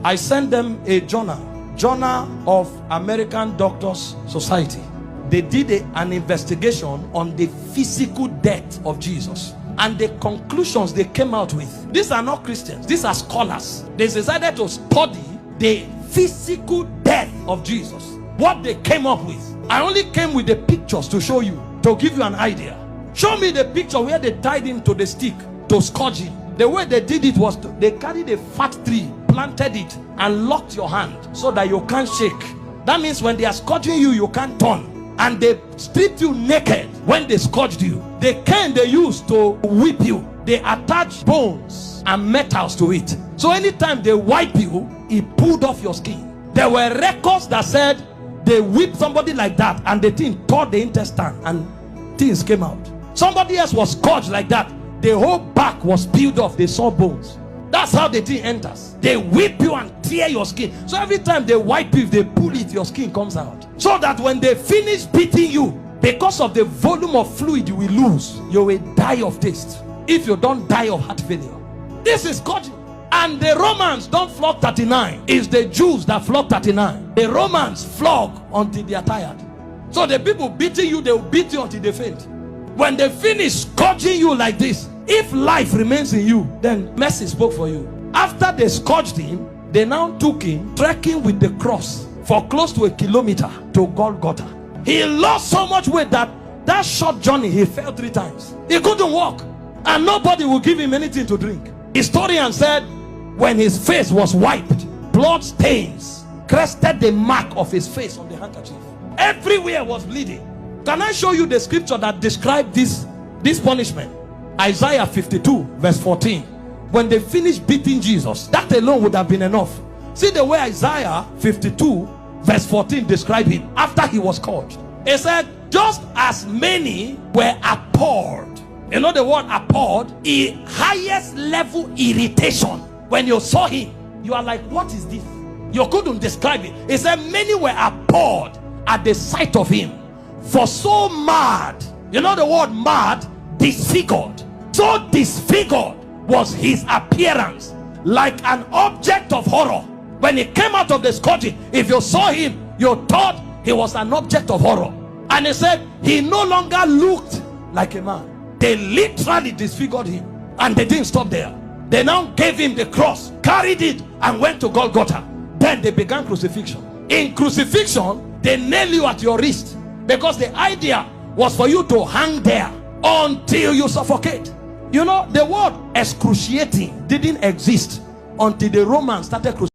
I sent them a Journal of American Doctors Society. They did an investigation on the physical death of Jesus, and the conclusions they came out with. These are not Christians, these are scholars. They decided to study the physical death of Jesus. What they came up with, I only came with the pictures to show you, to give you an idea. Show me the picture where they tied him to the stick to scourge him. The way they did it was they carried a fat tree, planted it, and locked your hand so that you can't shake. That means when they are scourging you, you can't turn. And they stripped you naked when they scourged you. The cane they used to whip you, they attached bones and metals to it. So anytime they wipe you, it pulled off your skin. There were records that said they whipped somebody like that and the thing tore the intestine and things came out. Somebody else was scourged like that. The whole back was peeled off. They saw bones. That's how the thing enters. They whip you and tear your skin. So every time they wipe you, if they pull it, your skin comes out. So that when they finish beating you, because of the volume of fluid you will lose, you will die of taste. If you don't die of heart failure. This is scourging. And the Romans don't flog 39. It's the Jews that flog 39. The Romans flog until they are tired. So the people beating you, they will beat you until they faint. When they finish scourging you like this, if life remains in you, then mercy spoke for you. After they scourged him, they now took him trekking with the cross for close to 1 kilometer to Golgotha. He lost so much weight that short journey he fell 3 times. He couldn't walk, and nobody would give him anything to drink. Historian said when his face was wiped, blood stains crested the mark of his face on the handkerchief. Everywhere was bleeding. Can I show you the scripture that described this punishment? Isaiah 52 verse 14. When they finished beating Jesus, that alone would have been enough. See the way Isaiah 52 verse 14 described him after he was scourged. It said, just as many were appalled. You know the word appalled? A highest level irritation. When you saw him, you are like, what is this? You couldn't describe it. It said many were appalled at the sight of him. For so mad, you know the word mad? Disfigured. So disfigured was his appearance, like an object of horror. When he came out of the scourging, if you saw him, you thought he was an object of horror. And he said he no longer looked like a man. They literally disfigured him, and they didn't stop there. They now gave him the cross, carried it, and went to Golgotha. Then they began crucifixion. In crucifixion, they nail you at your wrist, because the idea was for you to hang there until you suffocate. You know, the word excruciating didn't exist until the Romans started crucifying.